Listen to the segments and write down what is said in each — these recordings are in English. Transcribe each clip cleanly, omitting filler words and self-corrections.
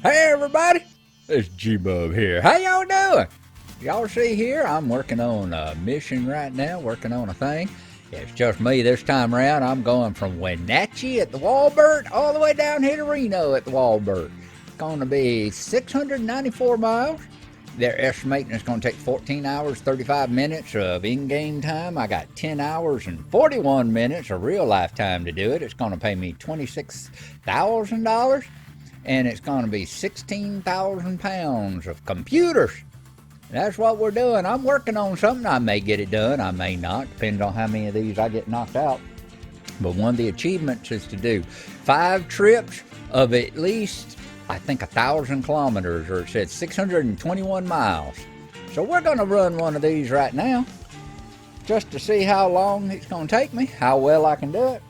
Hey everybody, it's GBub here. How y'all doing? Y'all see here, I'm working on a mission right now, working on a thing. It's just me this time around. I'm going from Wenatchee at the Walbert all the way down here to Reno at the Walbert. It's going to be 694 miles. They're estimating it's going to take 14 hours, 35 minutes of in-game time. I got 10 hours and 41 minutes of real life time to do it. It's going to pay me $26,000 and it's going to be 16,000 pounds of computers. That's what we're doing. I'm working on something. I may get it done. I may not. Depends on how many of these I get knocked out. But one of the achievements is to do 5 trips of at least, I think, 1,000 kilometers, or it said 621 miles. So we're going to run one of these right now just to see how long it's going to take me, how well I can do it.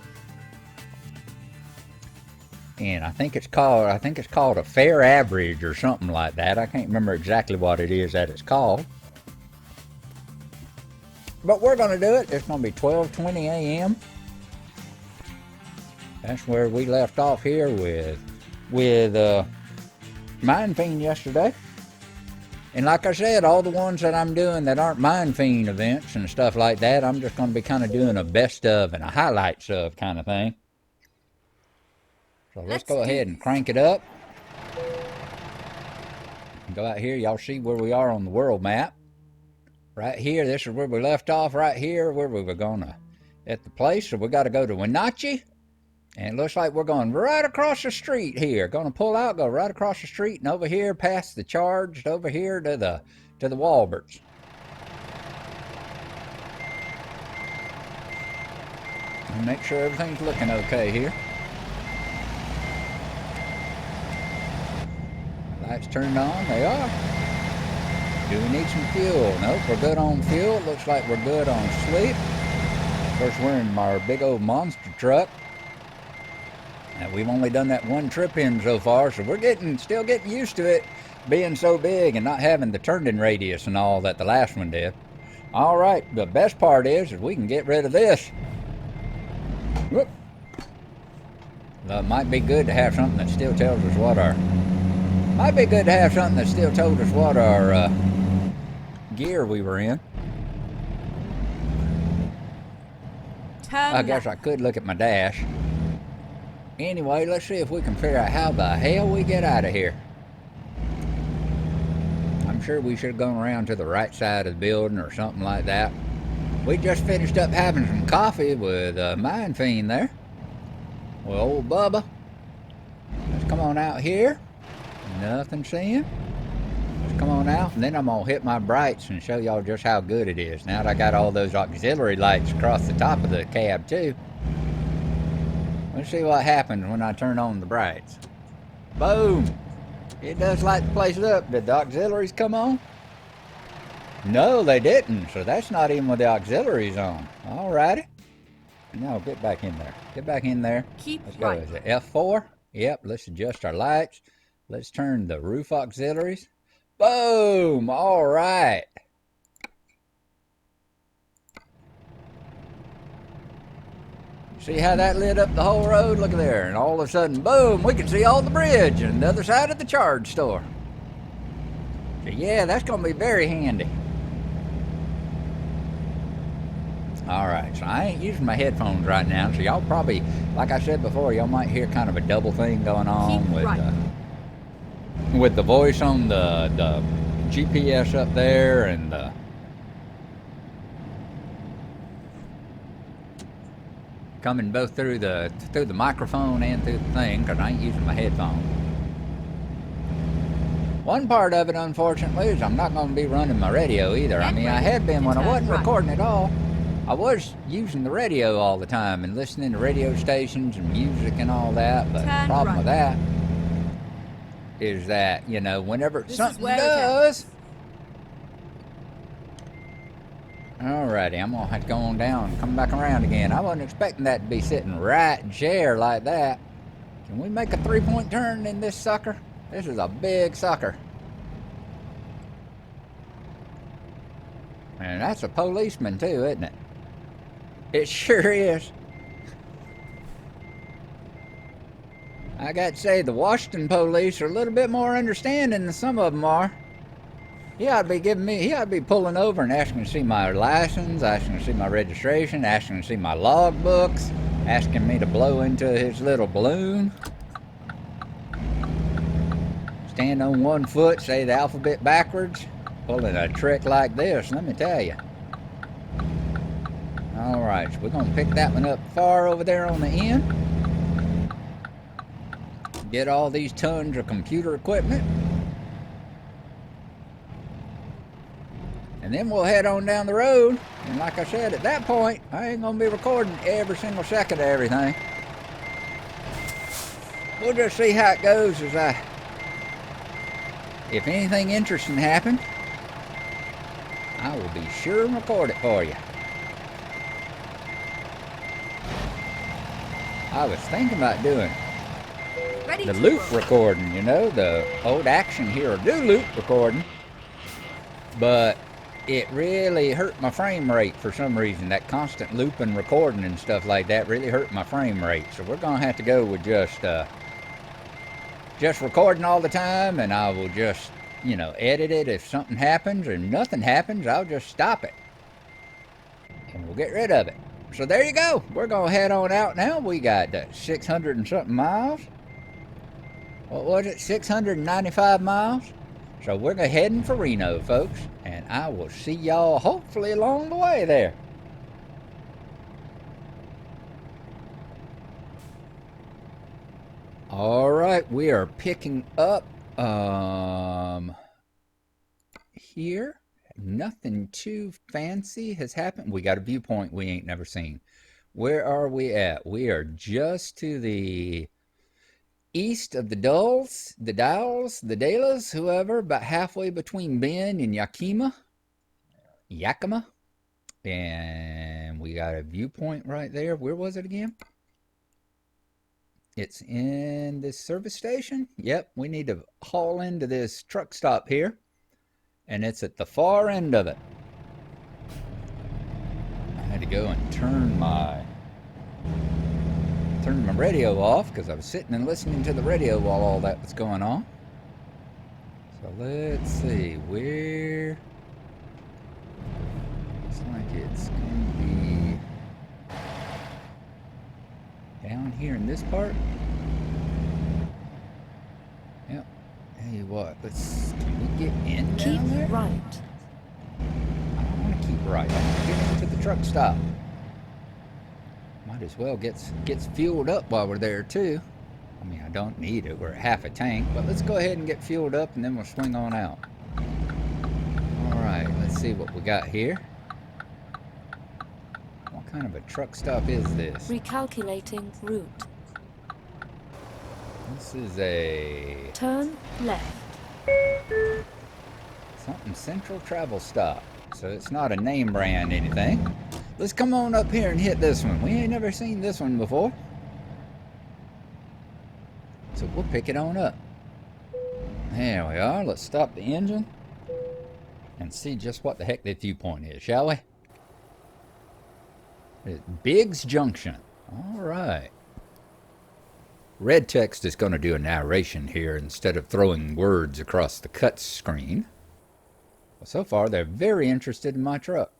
And I think it's called a fair average or something like that. I can't remember exactly what it is that it's called. But we're going to do it. It's going to be 12:20 a.m. That's where we left off here with Mind Fiend yesterday. And like I said, all the ones that I'm doing that aren't Mind Fiend events and stuff like that, I'm just going to be kind of doing a best of and a highlights of kind of thing. So let's go ahead and crank it up. Go out here, y'all see where we are on the world map. Right here, this is where we left off, right here, where we were gonna, at the place. So we gotta go to Wenatchee. And it looks like we're going right across the street here. Gonna pull out, go right across the street and over here past the Charged, over here to the Walberts. And make sure everything's looking okay here. Lights turned on, they are. Do we need some fuel? Nope, we're good on fuel. Looks like we're good on sleep. Of course, we're in our big old monster truck. And we've only done that one trip in so far, so we're still getting used to it being so big and not having the turning radius and all that the last one did. All right, the best part is we can get rid of this. Whoop. Well, it might be good to have something that still tells us what our gear we were in. I guess I could look at my dash. Anyway, let's see if we can figure out how the hell we get out of here. I'm sure we should have gone around to the right side of the building or something like that. We just finished up having some coffee with Mind Fiend there. Well, old Bubba. Let's come on out here. Nothing seeing. Let's come on out, and then I'm gonna hit my brights and show y'all just how good it is. Now that I got all those auxiliary lights across the top of the cab too. Let's see what happens when I turn on the brights. Boom! It does light the place up. Did the auxiliaries come on? No, they didn't. So that's not even with the auxiliaries on. Alrighty. Now get back in there. Get back in there. Let's go. Is it F4? Yep. Let's adjust our lights. Let's turn the roof auxiliaries. Boom! All right. See how that lit up the whole road? Look at there. And all of a sudden, boom, we can see all the bridge and the other side of the Charge store. So yeah, that's going to be very handy. All right, so I ain't using my headphones right now, so y'all probably, like I said before, y'all might hear kind of a double thing going on with the voice on the GPS up there and the coming both through the microphone and through the thing, because I ain't using my headphones. One part of it, unfortunately, is I'm not going to be running my radio either. I mean, I had been when I wasn't recording at all. I was using the radio all the time and listening to radio stations and music and all that, but the problem with that is that, you know, whenever something does... Alrighty, I'm going to have to go on down and come back around again. I wasn't expecting that to be sitting right in chair like that. Can we make a 3-point turn in this sucker? This is a big sucker. And that's a policeman too, isn't it? It sure is. I got to say, the Washington police are a little bit more understanding than some of them are. He ought to be pulling over and asking to see my license, asking to see my registration, asking to see my log books, asking me to blow into his little balloon. Stand on one foot, say the alphabet backwards. Pulling a trick like this, let me tell you. Alright, so we're going to pick that one up far over there on the end. Get all these tons of computer equipment. And then we'll head on down the road. And like I said, at that point, I ain't going to be recording every single second of everything. We'll just see how it goes if anything interesting happens, I will be sure and record it for you. I was thinking about doing the loop recording, you know, the old Action Hero do loop recording, but it really hurt my frame rate for some reason. That constant looping recording and stuff like that really hurt my frame rate. So we're gonna have to go with just recording all the time, and I will just, you know, edit it. If something happens or nothing happens, I'll just stop it and we'll get rid of it. So there you go. We're gonna head on out now. We got 600 and something miles. What was it? 695 miles. So we're heading for Reno, folks, and I will see y'all hopefully along the way there. All right, we are picking up here. Nothing too fancy has happened. We got a viewpoint we ain't never seen. Where are we at? We are just to the east of the Dulles, the Dalles, whoever, about halfway between Bend and Yakima. And we got a viewpoint right there. Where was it again? It's in this service station. Yep, we need to haul into this truck stop here. And it's at the far end of it. I had to go and turn my radio off because I was sitting and listening to the radio while all that was going on. So let's see, where... Looks like it's going to be down here in this part. Yep. Tell you what, can we get in down there? Keep right. I don't want to keep right. I want to get into the truck stop. Might as well gets fueled up while we're there too. I mean, I don't need it. We're at half a tank, but let's go ahead and get fueled up and then we'll swing on out. All right, let's see what we got here. What kind of a truck stop is this? Recalculating route. This is a... Turn left. Something Central Travel Stop. So it's not a name brand anything. Let's come on up here and hit this one. We ain't never seen this one before. So we'll pick it on up. There we are. Let's stop the engine and see just what the heck this viewpoint is, shall we? It's Biggs Junction. All right. Red text is going to do a narration here instead of throwing words across the cut screen. Well, so far, they're very interested in my truck.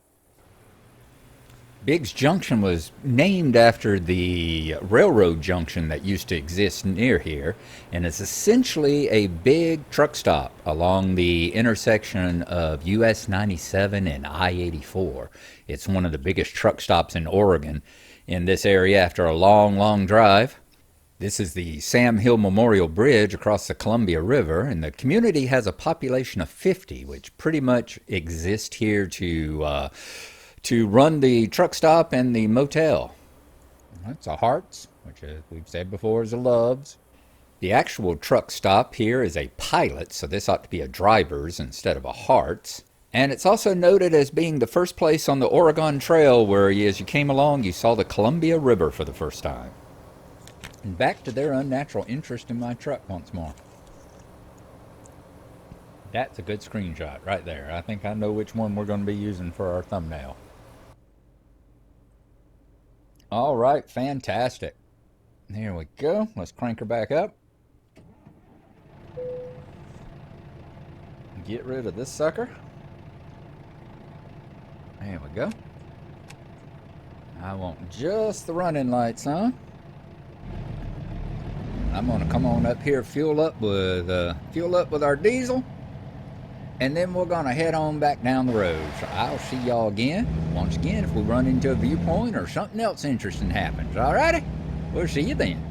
Biggs Junction was named after the railroad junction that used to exist near here, and it's essentially a big truck stop along the intersection of US 97 and I-84. It's one of the biggest truck stops in Oregon in this area after a long, long drive. This is the Sam Hill Memorial Bridge across the Columbia River, and the community has a population of 50, which pretty much exist here to run the truck stop and the motel. That's a Hearts, which we've said before is a Loves. The actual truck stop here is a Pilot, so this ought to be a Driver's instead of a Hearts. And it's also noted as being the first place on the Oregon Trail where as you came along, you saw the Columbia River for the first time. And back to their unnatural interest in my truck once more. That's a good screenshot right there. I think I know which one we're going to be using for our thumbnail. All right, fantastic. There we go. Let's crank her back up. Get rid of this sucker. There we go. I want just the running lights on. I'm gonna come on up here, fuel up with our diesel, and then we're gonna head on back down the road. So I'll see y'all again, once again, if we run into a viewpoint or something else interesting happens. Alrighty, we'll see you then.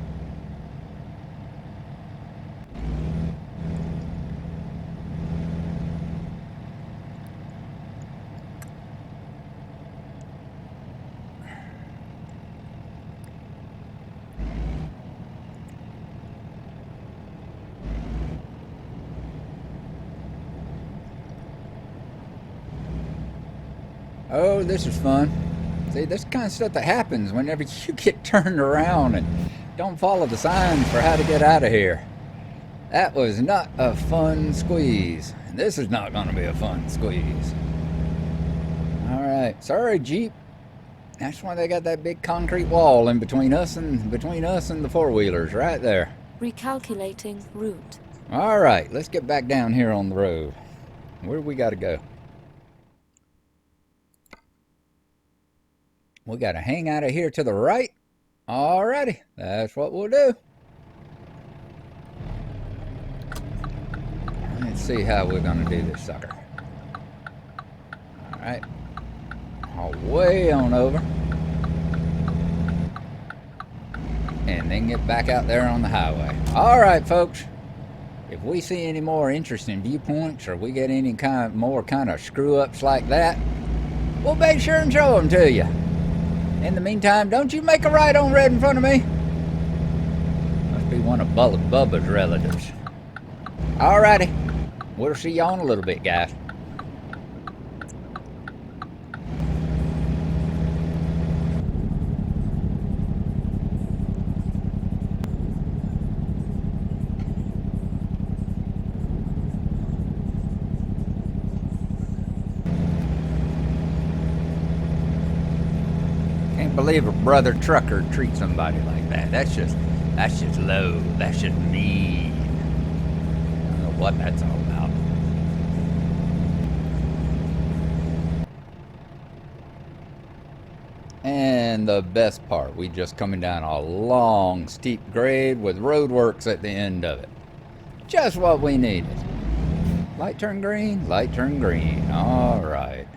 Oh, this is fun. See, this kind of stuff that happens whenever you get turned around and don't follow the signs for how to get out of here. That was not a fun squeeze. This is not going to be a fun squeeze. Alright, sorry Jeep. That's why they got that big concrete wall in between us and the four-wheelers right there. Recalculating route. Alright, let's get back down here on the road. Where do we got to go? We got to hang out of here to the right. Alrighty, that's what we'll do. Let's see how we're going to do this sucker. Alright. Way on over. And then get back out there on the highway. Alright, folks. If we see any more interesting viewpoints or we get any more screw-ups like that, we'll be sure and show them to you. In the meantime, don't you make a right on red in front of me. Must be one of Bubba's relatives. Alrighty. We'll see y'all in a little bit, guys. Can't believe a brother trucker treats somebody like that. That's just low. That's just mean. I don't know what that's all about. And the best part, we just coming down a long, steep grade with roadworks at the end of it. Just what we needed. Light turn green, light turn green. All right.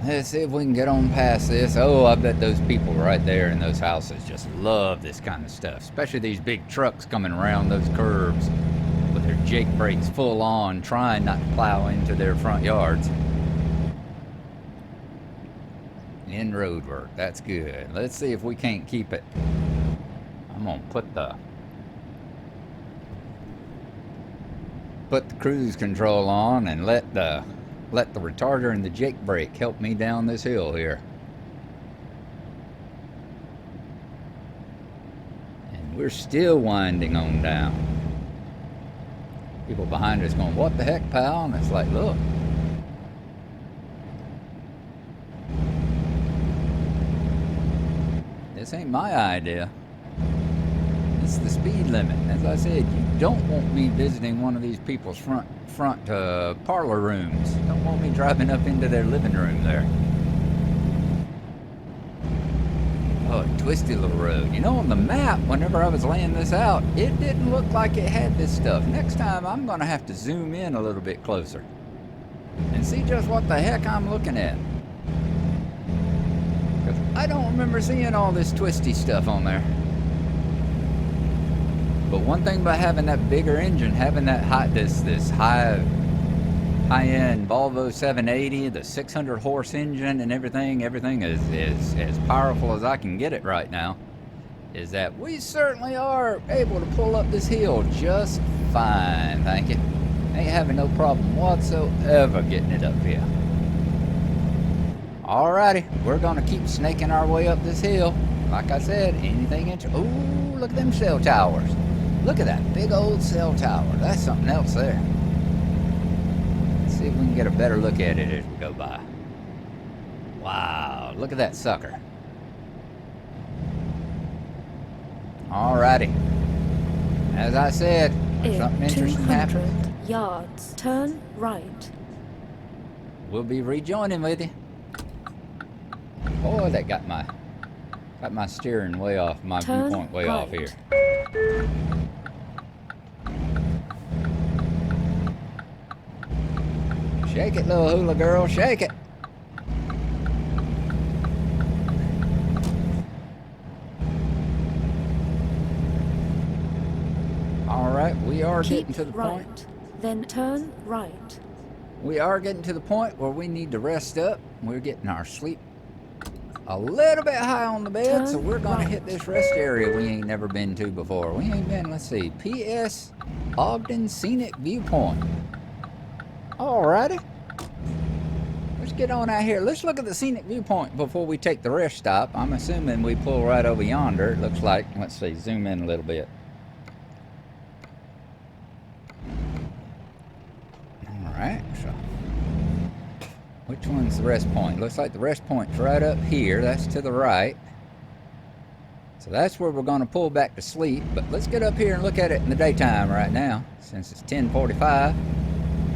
Let's see if we can get on past this. Oh, I bet those people right there in those houses just love this kind of stuff. Especially these big trucks coming around those curves with their Jake brakes full on, trying not to plow into their front yards. In road work, that's good. Let's see if we can't keep it. I'm gonna put the cruise control on and let the retarder and the Jake brake help me down this hill here. And we're still winding on down. People behind us going, what the heck, pal? And it's like, look. This ain't my idea. It's the speed limit. As I said, you don't want me visiting one of these people's front parlor rooms. Don't want me driving up into their living room there. Oh, a twisty little road. You know, on the map, whenever I was laying this out, it didn't look like it had this stuff. Next time, I'm going to have to zoom in a little bit closer and see just what the heck I'm looking at. Because I don't remember seeing all this twisty stuff on there. But one thing about having that bigger engine, having that this high-end Volvo 780, the 600 horse engine and everything is as powerful as I can get it right now, is that we certainly are able to pull up this hill just fine, thank you. Ain't having no problem whatsoever getting it up here. Alrighty, we're gonna keep snaking our way up this hill. Like I said, anything ooh, look at them cell towers. Look at that big old cell tower. That's something else there. Let's see if we can get a better look at it as we go by. Wow, look at that sucker. Alrighty. As I said, if something In interesting 200 happens, yards, turn right. we'll be rejoining with you. Boy, that got my steering way off, my Turn viewpoint way off here. right. Shake it, little hula girl, shake it. Alright, we are Keep getting to the right, point. then turn right. We are getting to the point where we need to rest up. We're getting our sleep a little bit high on the bed, so Turn we're going to hit right. this rest area we ain't never been to before. We ain't been, let's see, PS Ogden Scenic Viewpoint. Alrighty. Let's get on out here. Let's look at the scenic viewpoint before we take the rest stop. I'm assuming we pull right over yonder. It looks like, let's see, zoom in a little bit. Alright, so which one's the rest point? Looks like the rest point's right up here. That's to the right. So that's where we're going to pull back to sleep. But let's get up here and look at it in the daytime right now, since it's 10:45.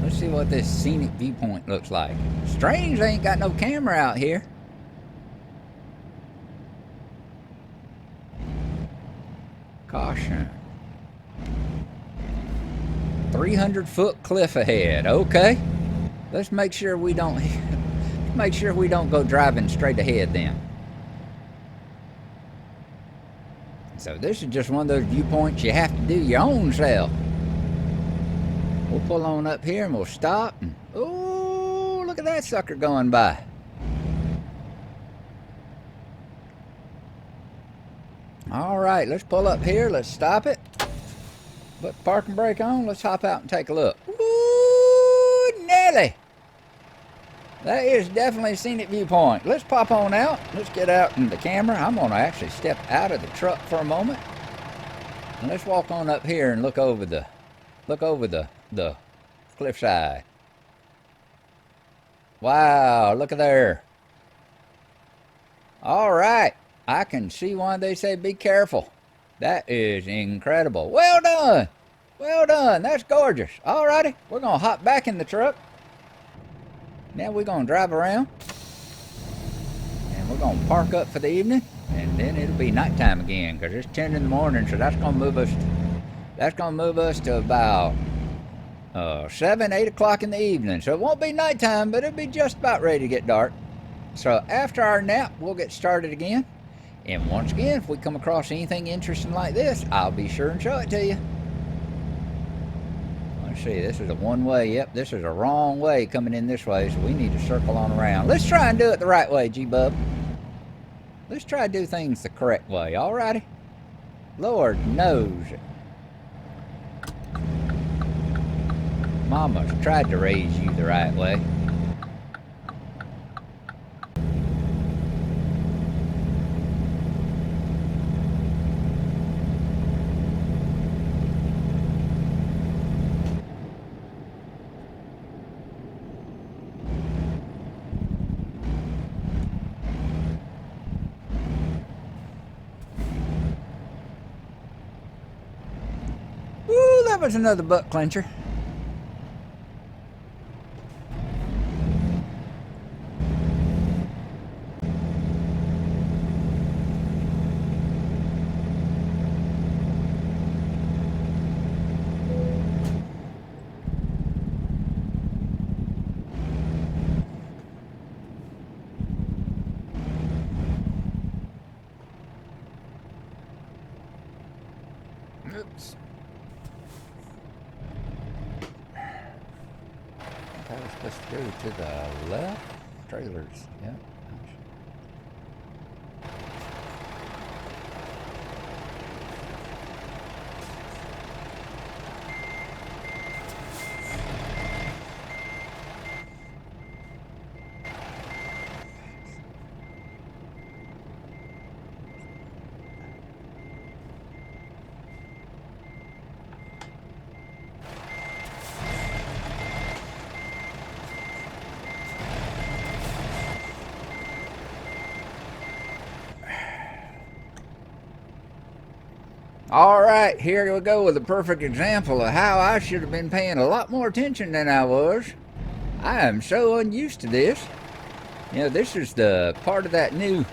Let's see what this scenic viewpoint looks like. Strange they ain't got no camera out here. Caution. 300-foot cliff ahead. Okay. Let's make sure we don't go driving straight ahead then. So this is just one of those viewpoints you have to do your own self. We'll pull on up here and we'll stop. And, ooh, look at that sucker going by. All right, let's pull up here. Let's stop it. Put the parking brake on. Let's hop out and take a look. Ooh, Nelly. That is definitely a scenic viewpoint. Let's pop on out. Let's get out in the camera. I'm going to actually step out of the truck for a moment. And let's walk on up here and look over the cliffside. Wow, look at there. All right. I can see why they say be careful. That is incredible. Well done. Well done. That's gorgeous. All righty. We're going to hop back in the truck. Now we're going to drive around. And we're going to park up for the evening. And then it'll be nighttime again because it's 10 in the morning. So that's going to move us to about 7, 8 o'clock in the evening. So it won't be nighttime, but it'll be just about ready to get dark. So after our nap, we'll get started again. And once again, if we come across anything interesting like this, I'll be sure and show it to you. Let's see, this is a one-way. Yep, this is a wrong way coming in this way, so we need to circle on around. Let's try and do it the right way, GBub. Let's try to do things the correct way, alrighty? Lord knows it. Mama's tried to raise you the right way. Woo, that was another butt clencher. Oops. I was supposed to go to the left. Trailers, yep. Alright, here we go with a perfect example of how I should have been paying a lot more attention than I was. I am so unused to this. You know, this is the part of that new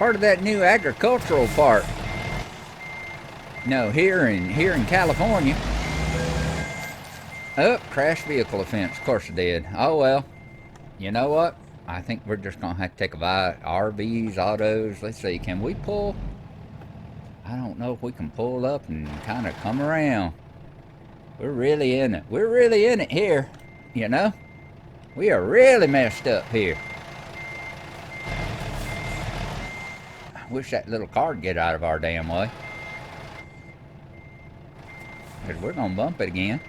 agricultural park. No, here in California. Oh, crash vehicle offense. Of course it did. Oh well. You know what? I think we're just gonna have to take a RVs, autos. Let's see, can we pull? I don't know if we can pull up and kind of come around. We're really in it. We're really in it here. You know? We are really messed up here. I wish that little car would get out of our damn way. Because we're gonna bump it again.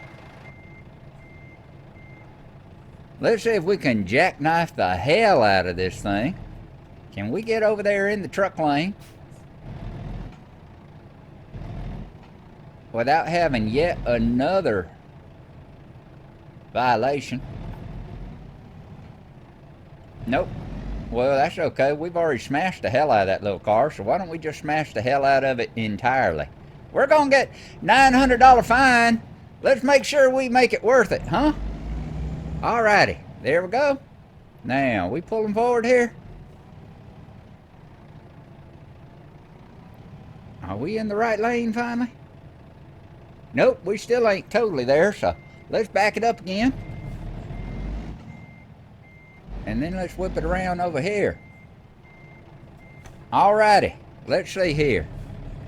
Let's see if we can jackknife the hell out of this thing. Can we get over there in the truck lane without having yet another violation? Nope. Well, that's okay. We've already smashed the hell out of that little car, so why don't we just smash the hell out of it entirely? We're gonna get $900 fine. Let's make sure we make it worth it, huh? Alrighty, there we go. Now, we pulling forward here? Are we in the right lane finally? Nope, we still ain't totally there, so let's back it up again. And then let's whip it around over here. Alrighty, let's see here.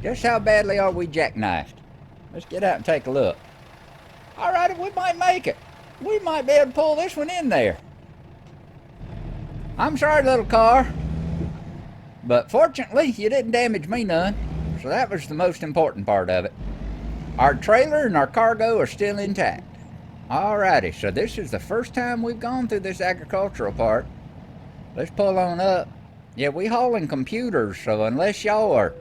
Just how badly are we jackknifed? Let's get out and take a look. Alrighty, we might make it. We might be able to pull this one in there. I'm sorry, little car. But fortunately, you didn't damage me none. So that was the most important part of it. Our trailer and our cargo are still intact. Alrighty, so this is the first time we've gone through this agricultural park. Let's pull on up. Yeah, we hauling computers, so unless y'all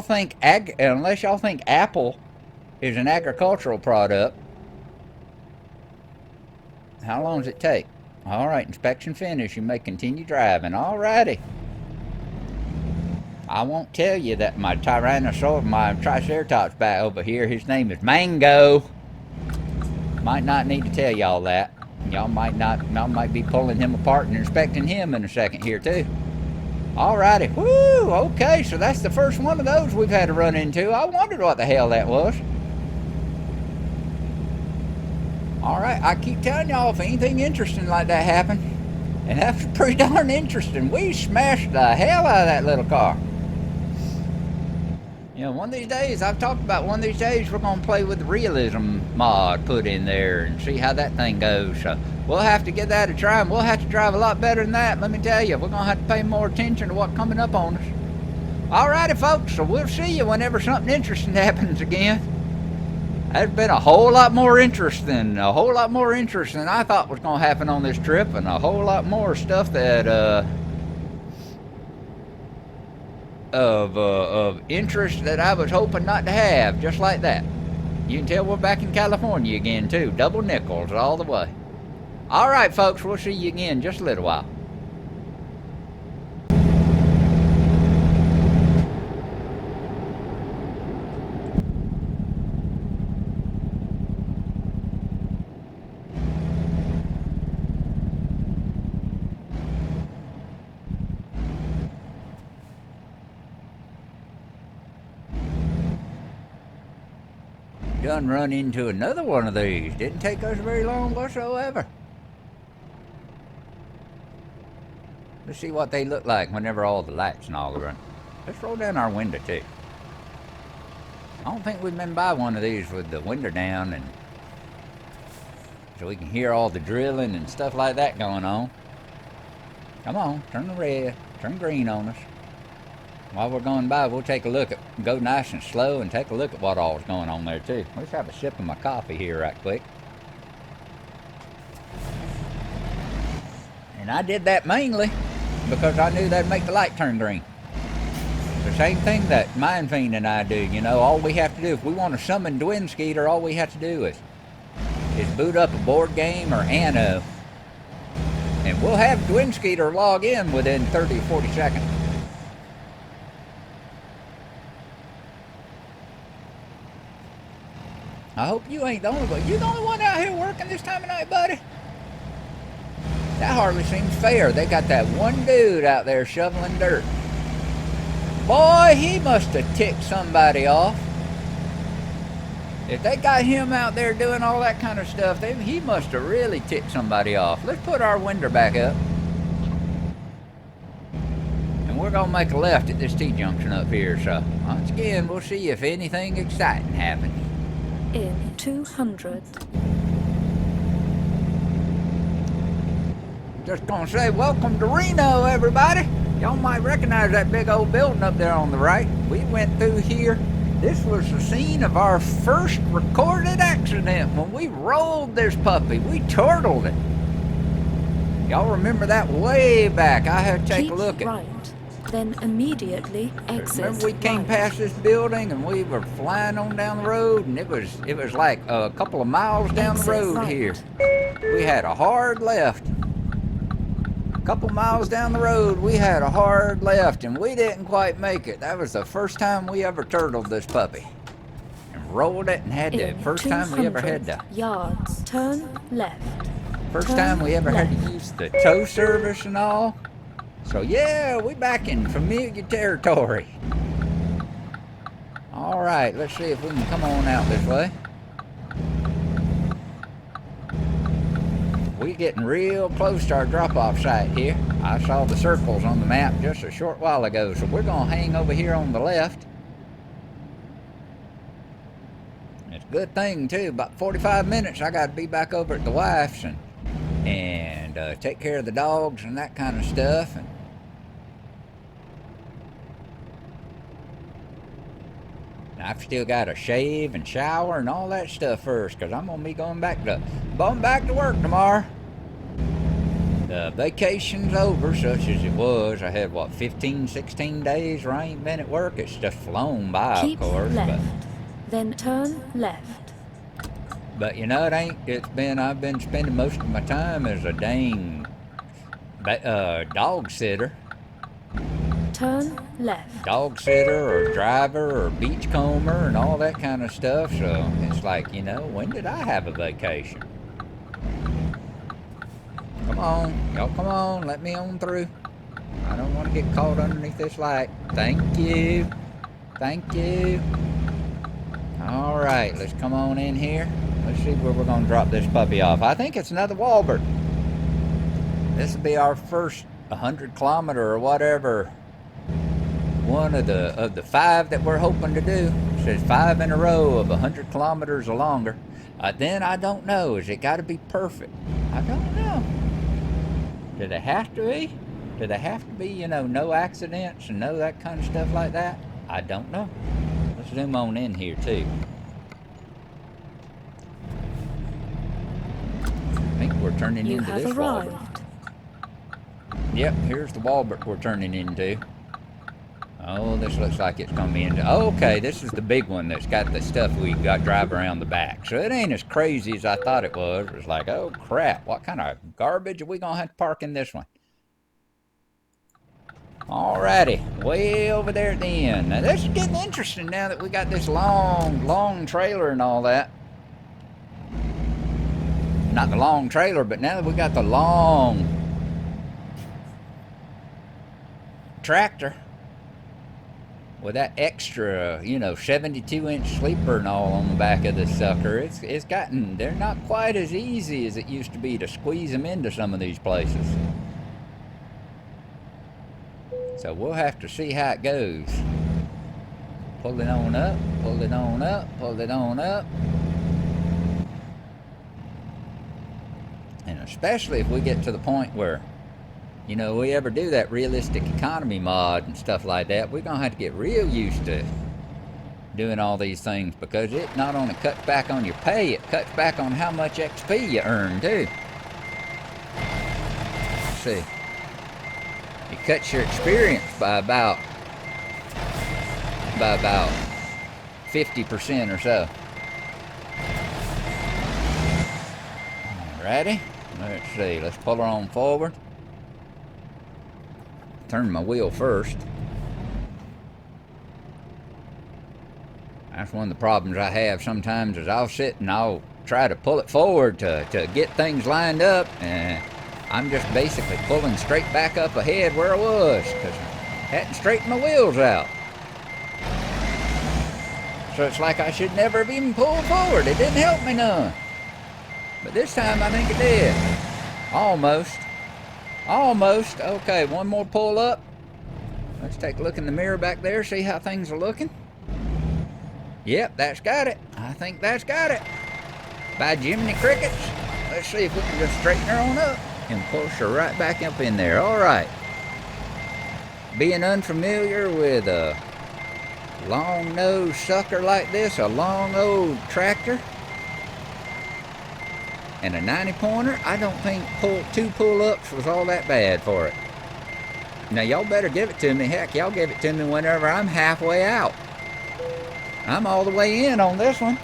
think Apple is an agricultural product. How long does it take? Alright, inspection finished. You may continue driving. Alrighty. I won't tell you that my Triceratops back over here, his name is Mango. Might not need to tell y'all that. Y'all might be pulling him apart and inspecting him in a second here too. Alrighty. Woo! Okay, so that's the first one of those we've had to run into. I wondered what the hell that was. Alright, I keep telling y'all if anything interesting like that happened. And that was pretty darn interesting. We smashed the hell out of that little car. You know, one of these days, I've talked about one of these days we're going to play with the realism mod put in there and see how that thing goes. So we'll have to give that a try, and we'll have to drive a lot better than that. Let me tell you, we're going to have to pay more attention to what's coming up on us. Alrighty, folks, so we'll see you whenever something interesting happens again. There's been a whole lot more interest than I thought was going to happen on this trip, and a whole lot more stuff that of interest that I was hoping not to have, just like that. You can tell we're back in California again too. Double nickels all the way. All right, folks, we'll see you again in just a little while. Done run into another one of these. Didn't take us very long whatsoever. Let's see what they look like whenever all the lights and all are running. Let's roll down our window too. I don't think we've been by one of these with the window down, and so we can hear all the drilling and stuff like that going on. Come on, turn the red, turn green on us. While we're going by, we'll take a look at, go nice and slow and take a look at what all's going on there too. Let's have a sip of my coffee here right quick. And I did that mainly because I knew that'd make the light turn green. The same thing that Mind Fiend and I do, you know, all we have to do, if we want to summon Dwin Skeeter, all we have to do is boot up a board game or Anno. And we'll have Dwin Skeeter log in within 30 or 40 seconds. I hope you ain't the only one. You the only one out here working this time of night, buddy? That hardly seems fair. They got that one dude out there shoveling dirt. Boy, he must have ticked somebody off. If they got him out there doing all that kind of stuff, he must have really ticked somebody off. Let's put our window back up. And we're going to make a left at this T-junction up here. So, once again, we'll see if anything exciting happens. In 200. Just going to say, welcome to Reno, everybody. Y'all might recognize that big old building up there on the right. We went through here. This was the scene of our first recorded accident when we rolled this puppy. We turtled it. Y'all remember that way back. I had to take a look at right, then immediately exit. Remember we came past this building and we were flying on down the road, and it was like a couple of miles down the road here. We had a hard left. A couple miles down the road, we had a hard left, and we didn't quite make it. That was the first time we ever turtled this puppy. And rolled it and had to, first time we ever had to. Yards, turn left. First time we ever had to use the tow service and all. So yeah, we back in familiar territory. All right, let's see if we can come on out this way. We're getting real close to our drop-off site here. I saw the circles on the map just a short while ago, so we're going to hang over here on the left. It's a good thing, too. About 45 minutes, I got to be back over at the wife's and take care of the dogs and that kind of stuff. And I've still got to shave and shower and all that stuff first, because I'm going to be going back to work tomorrow. The vacation's over, such as it was. I had, 15, 16 days where I ain't been at work. It's just flown by, Keep of course. left, then turn left. But, you know, I've been spending most of my time as a dang dog sitter. Turn left. Dog sitter or driver or beachcomber and all that kind of stuff. So it's like, you know, when did I have a vacation? Come on, y'all come on, let me on through. I don't want to get caught underneath this light. Thank you. Thank you. All right, let's come on in here. Let's see where we're going to drop this puppy off. I think it's another Walbert. This will be our first 100-kilometer or whatever. One of the 5 that we're hoping to do. It says 5 in a row of 100 kilometers or longer. Then I don't know. Is it got to be perfect? I don't know. Do they have to be? Do they have to be, you know, no accidents and no that kind of stuff like that? I don't know. Let's zoom on in here too. I think we're turning You into have this arrived. Walbert. Yep, here's the Walbert we're turning into. Oh, this looks like it's going to be into... Oh, okay, this is the big one that's got the stuff we got drive around the back. So it ain't as crazy as I thought it was. It was like, oh, crap, what kind of garbage are we going to have to park in this one? Alrighty, way over there at the end. Now, this is getting interesting now that we got this long trailer and all that. Not the long trailer, but now that we got the long tractor with that extra, you know, 72-inch sleeper and all on the back of this sucker, it's gotten, they're not quite as easy as it used to be to squeeze them into some of these places. So we'll have to see how it goes. Pull it on up, pull it on up, pull it on up. And especially if we get to the point where, you know, we ever do that realistic economy mod and stuff like that, we're going to have to get real used to doing all these things, because it not only cuts back on your pay, it cuts back on how much XP you earn, too. Let's see. It cuts your experience by about 50% or so. Alrighty. Let's see. Let's pull her on forward. Turn my wheel first. That's one of the problems I have sometimes is I'll sit and I'll try to pull it forward to get things lined up, and I'm just basically pulling straight back up ahead where I was because I hadn't straightened my wheels out. So it's like I should never have even pulled forward. It didn't help me none. But this time I think it did. Almost. Almost. Okay, one more pull up. Let's take a look in the mirror back there, see how things are looking. Yep, that's got it. I think that's got it. By Jiminy Crickets. Let's see if we can just straighten her on up and push her right back up in there. All right. Being unfamiliar with a long-nosed sucker like this, a long old tractor, and a 90-pointer, I don't think two pull-ups was all that bad for it. Now, y'all better give it to me. Heck, y'all give it to me whenever I'm halfway out. I'm all the way in on this one.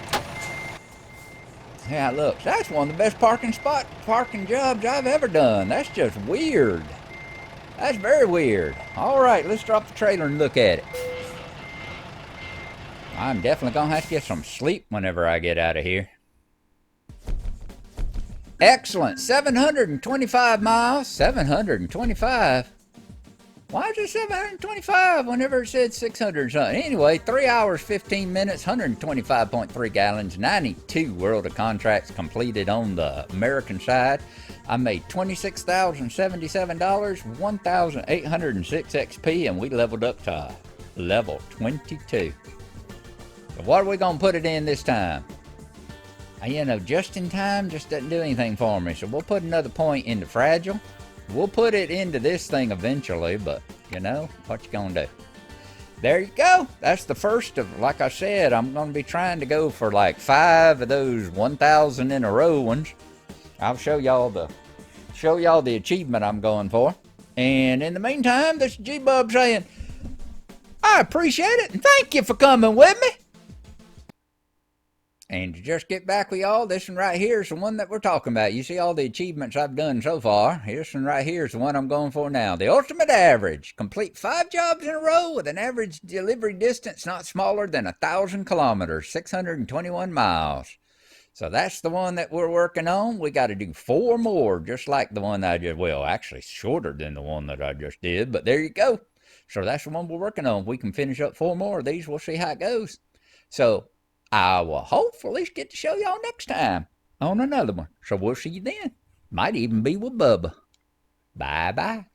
Yeah, look, that's one of the best parking jobs I've ever done. That's just weird. That's very weird. All right, let's drop the trailer and look at it. I'm definitely going to have to get some sleep whenever I get out of here. Excellent. 725 miles. 725. Why is it 725 whenever it said 600 something? Anyway, 3 hours, 15 minutes, 125.3 gallons, 92 world of contracts completed on the American side. I made $26,077, 1,806 XP, and we leveled up to level 22. So what are we going to put it in this time? You know, just in time just doesn't do anything for me. So we'll put another point into fragile. We'll put it into this thing eventually, but, you know, what you gonna do? There you go. That's the first of, like I said, I'm gonna be trying to go for like 5 of those 1,000 in a row ones. I'll show y'all the achievement I'm going for. And in the meantime, this is GBub saying, I appreciate it and thank you for coming with me. And to just get back with y'all, this one right here is the one that we're talking about. You see all the achievements I've done so far. This one right here is the one I'm going for now. The ultimate average. Complete 5 jobs in a row with an average delivery distance not smaller than 1,000 kilometers, 621 miles. So that's the one that we're working on. We got to do 4 more, just like the one I just, well, actually shorter than the one that I just did. But there you go. So that's the one we're working on. If we can finish up 4 more of these, we'll see how it goes. So I will hopefully get to show y'all next time on another one. So we'll see you then. Might even be with Bubba. Bye-bye.